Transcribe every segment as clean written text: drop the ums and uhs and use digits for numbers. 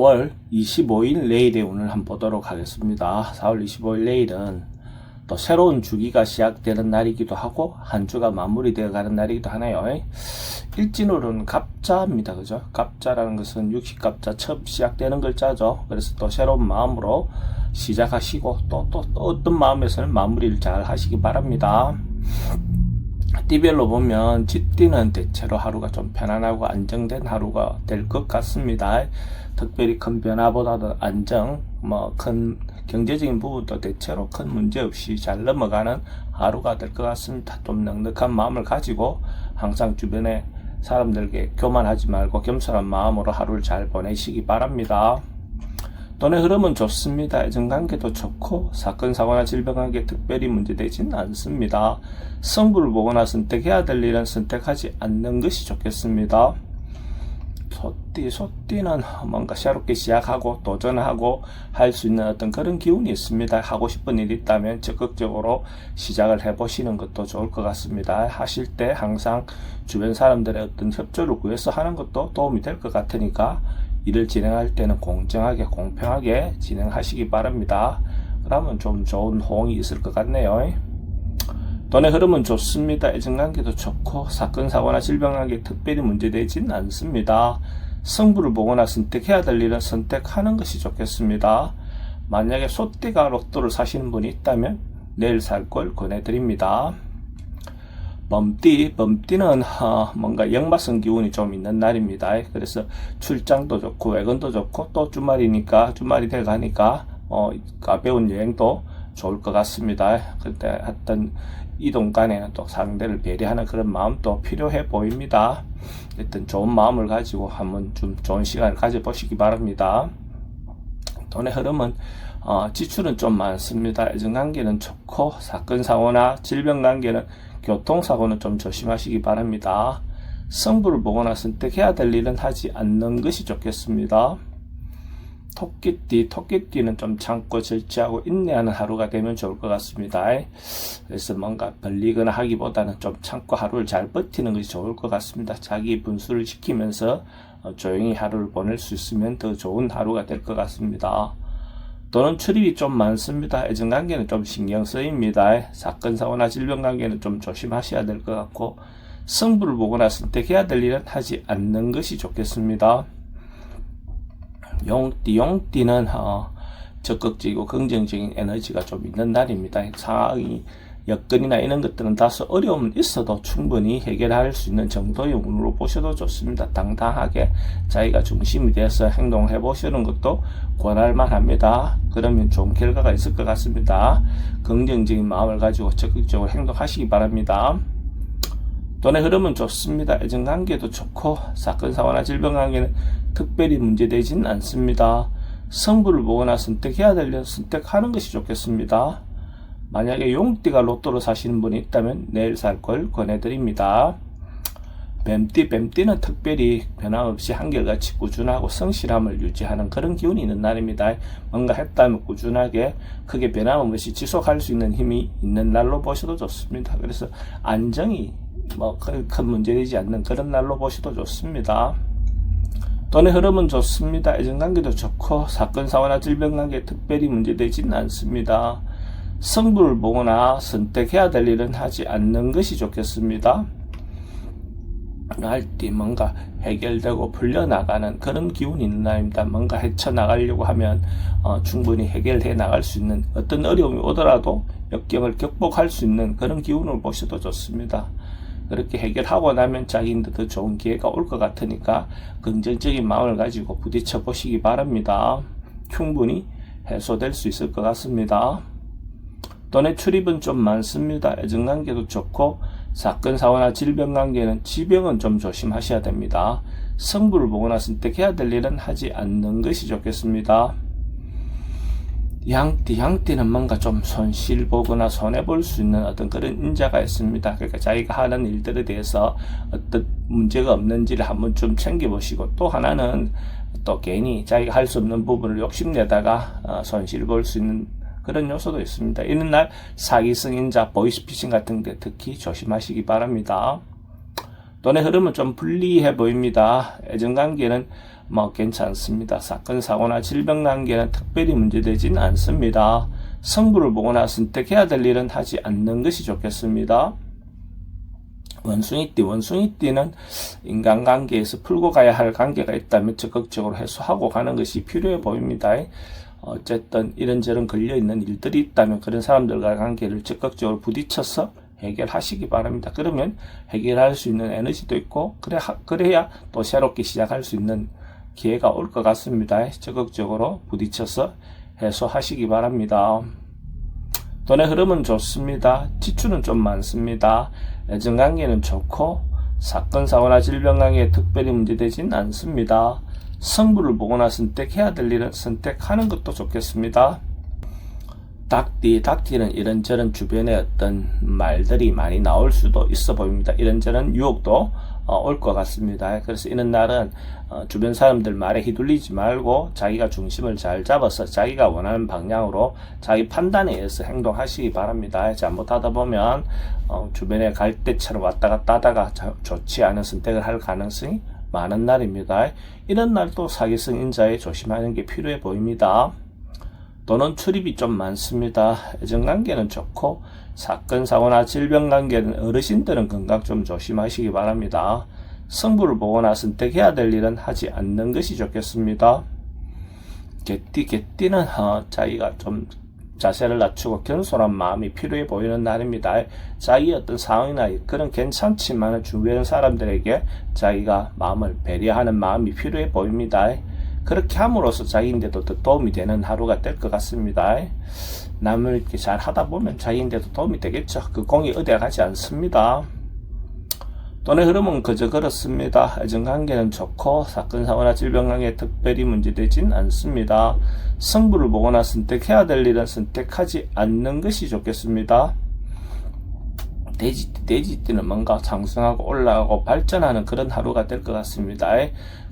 4월 25일 내일의 운을 한번 보도록 하겠습니다. 4월 25일 내일은 또 새로운 주기가 시작되는 날이기도 하고 한 주가 마무리되어 가는 날이기도 하네요. 일진으로는 갑자입니다. 그죠? 갑자라는 것은 육식갑자 처음 시작되는 글자죠. 그래서 또 새로운 마음으로 시작하시고 또 어떤 마음에서는 마무리를 잘 하시기 바랍니다. 띠별로 보면 쥐띠는 대체로 하루가 좀 편안하고 안정된 하루가 될 것 같습니다. 특별히 큰 변화보다도 안정, 큰 경제적인 부분도 대체로 큰 문제 없이 잘 넘어가는 하루가 될 것 같습니다. 좀 넉넉한 마음을 가지고 항상 주변에 사람들에게 교만하지 말고 겸손한 마음으로 하루를 잘 보내시기 바랍니다. 돈의 흐름은 좋습니다. 애정관계도 좋고 사건 사고나 질병관계 특별히 문제되지는 않습니다. 승부를 보거나 선택해야 될 일은 선택하지 않는 것이 좋겠습니다. 소띠는 뭔가 새롭게 시작하고 도전하고 할 수 있는 어떤 그런 기운이 있습니다. 하고 싶은 일이 있다면 적극적으로 시작을 해보시는 것도 좋을 것 같습니다. 하실 때 항상 주변 사람들의 어떤 협조를 구해서 하는 것도 도움이 될 것 같으니까 일을 진행할 때는 공정하게 공평하게 진행하시기 바랍니다. 그러면 좀 좋은 호응이 있을 것 같네요. 돈의 흐름은 좋습니다. 애정관계도 좋고 사건 사고나 질병관계 특별히 문제되지는 않습니다. 승부를 보거나 선택해야 될 일은 선택하는 것이 좋겠습니다. 만약에 소띠가 로또를 사시는 분이 있다면 내일 살 걸 권해드립니다. 범띠는 뭔가 역마성 기운이 좀 있는 날입니다. 그래서 출장도 좋고 외근도 좋고 또 주말이니까 주말이 돼가니까 가벼운 여행도 좋을 것 같습니다. 그때 어떤 이동 간에는 또 상대를 배려하는 그런 마음도 필요해 보입니다. 일단 좋은 마음을 가지고 한번 좀 좋은 시간을 가져보시기 바랍니다. 돈의 흐름은 지출은 좀 많습니다. 애정관계는 좋고 사건 사고나 질병관계는 교통사고는 좀 조심하시기 바랍니다. 승부를 보거나 선택해야 될 일은 하지 않는 것이 좋겠습니다. 토끼띠는 좀 참고 절제하고 인내하는 하루가 되면 좋을 것 같습니다. 그래서 뭔가 벌리거나 하기보다는 좀 참고 하루를 잘 버티는 것이 좋을 것 같습니다. 자기 분수를 지키면서 조용히 하루를 보낼 수 있으면 더 좋은 하루가 될 것 같습니다. 돈은 출입이 좀 많습니다. 애정관계는 좀 신경 쓰입니다. 사건 사고나 질병관계는 좀 조심하셔야 될 것 같고 승부를 보거나 선택해야 될 일은 하지 않는 것이 좋겠습니다. 용띠는 적극적이고 긍정적인 에너지가 좀 있는 날입니다. 상황이 여건이나 이런 것들은 다소 어려움은 있어도 충분히 해결할 수 있는 정도의 운으로 보셔도 좋습니다. 당당하게 자기가 중심이 돼서 행동해 보시는 것도 권할만 합니다. 그러면 좋은 결과가 있을 것 같습니다. 긍정적인 마음을 가지고 적극적으로 행동하시기 바랍니다. 돈의 흐름은 좋습니다. 애정관계도 좋고 사건 사고나 질병관계는 특별히 문제되지는 않습니다. 승부를 보거나 선택해야 될 일은 선택하는 것이 좋겠습니다. 만약에 용띠가 로또를 사시는 분이 있다면 내일 살 걸 권해드립니다. 뱀띠는 특별히 변함없이 한결같이 꾸준하고 성실함을 유지하는 그런 기운이 있는 날입니다. 뭔가 했다면 꾸준하게 크게 변함없이 지속할 수 있는 힘이 있는 날로 보셔도 좋습니다. 그래서 안정이 큰 문제되지 않는 그런 날로 보셔도 좋습니다. 돈의 흐름은 좋습니다. 애정관계도 좋고 사건 사고나 질병관계 특별히 문제되지는 않습니다. 승부를 보거나 선택해야 될 일은 하지 않는 것이 좋겠습니다. 날띠 뭔가 해결되고 풀려나가는 그런 기운이 있는 날입니다. 뭔가 헤쳐나가려고 하면 충분히 해결해 나갈 수 있는 어떤 어려움이 오더라도 역경을 극복할 수 있는 그런 기운을 보셔도 좋습니다. 그렇게 해결하고 나면 자기한테 더 좋은 기회가 올 것 같으니까 긍정적인 마음을 가지고 부딪혀 보시기 바랍니다. 충분히 해소될 수 있을 것 같습니다. 돈의 출입은 좀 많습니다. 애정관계도 좋고 사건 사고나 질병관계는 지병은 좀 조심하셔야 됩니다. 승부를 보거나 선택해야 될 일은 하지 않는 것이 좋겠습니다. 양띠는 뭔가 좀 손실 보거나 손해 볼 수 있는 어떤 그런 인자가 있습니다. 그러니까 자기가 하는 일들에 대해서 어떤 문제가 없는지를 한번 좀 챙겨보시고, 또 하나는 또 괜히 자기가 할 수 없는 부분을 욕심내다가 손실 볼 수 있는 그런 요소도 있습니다. 이런 날 사기성 인자, 보이스피싱 같은 데 특히 조심하시기 바랍니다. 돈의 흐름은 좀 불리해 보입니다. 애정관계는 뭐 괜찮습니다. 사건 사고나 질병 관계는 특별히 문제되진 않습니다. 성부를 보거나 선택해야 될 일은 하지 않는 것이 좋겠습니다. 원숭이띠는 인간관계에서 풀고 가야 할 관계가 있다면 적극적으로 해소하고 가는 것이 필요해 보입니다. 어쨌든 이런저런 걸려있는 일들이 있다면 그런 사람들과 관계를 적극적으로 부딪혀서 해결하시기 바랍니다. 그러면 해결할 수 있는 에너지도 있고 그래야 또 새롭게 시작할 수 있는 기회가 올 것 같습니다. 적극적으로 부딪혀서 해소하시기 바랍니다. 돈의 흐름은 좋습니다. 지출은 좀 많습니다. 애정관계는 좋고 사건 사고나 질병 관계에 특별히 문제되진 않습니다. 성부를 보거나 선택해야 될 일은 선택하는 것도 좋겠습니다. 닭띠는 이런저런 주변에 어떤 말들이 많이 나올 수도 있어 보입니다. 이런저런 유혹도 올 것 같습니다. 그래서 이런 날은 주변 사람들 말에 휘둘리지 말고 자기가 중심을 잘 잡아서 자기가 원하는 방향으로 자기 판단에 의해서 행동하시기 바랍니다. 잘못하다 보면 주변에 갈대처럼 왔다 갔다 하다가 좋지 않은 선택을 할 가능성이 많은 날입니다. 이런 날도 사기성 인자에 조심하는 게 필요해 보입니다. 돈은 출입이 좀 많습니다. 애정관계는 좋고 사건 사고나 질병 관계는 어르신들은 건강 좀 조심하시기 바랍니다. 성부를 보거나 선택해야 될 일은 하지 않는 것이 좋겠습니다. 개띠는 자기가 좀 자세를 낮추고 겸손한 마음이 필요해 보이는 날입니다. 자기 어떤 상황이나 그런 괜찮지만 주변 사람들에게 자기가 마음을 배려하는 마음이 필요해 보입니다. 그렇게 함으로써 자기인데도 더 도움이 되는 하루가 될 것 같습니다. 남을 이렇게 잘 하다 보면 자기인데도 도움이 되겠죠. 그 공이 어디에 가지 않습니다. 돈의 흐름은 그저 그렇습니다. 애정관계는 좋고 사건 사고나 질병 관계에 특별히 문제되진 않습니다. 성부를 보거나 선택해야 될 일은 선택하지 않는 것이 좋겠습니다. 돼지띠는 뭔가 상승하고 올라가고 발전하는 그런 하루가 될 것 같습니다.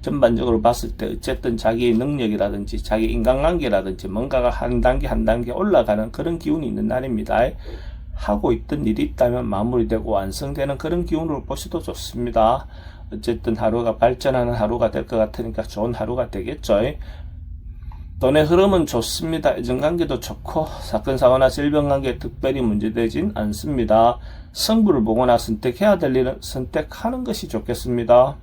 전반적으로 봤을 때 어쨌든 자기의 능력이라든지 자기 인간관계라든지 뭔가가 한 단계 한 단계 올라가는 그런 기운이 있는 날입니다. 하고 있던 일이 있다면 마무리되고 완성되는 그런 기운으로 보셔도 좋습니다. 어쨌든 하루가 발전하는 하루가 될 것 같으니까 좋은 하루가 되겠죠. 돈의 흐름은 좋습니다. 애정관계도 좋고 사건 사고나 질병 관계에 특별히 문제되진 않습니다. 성부를 보거나 선택해야 될 일은 선택하는 것이 좋겠습니다.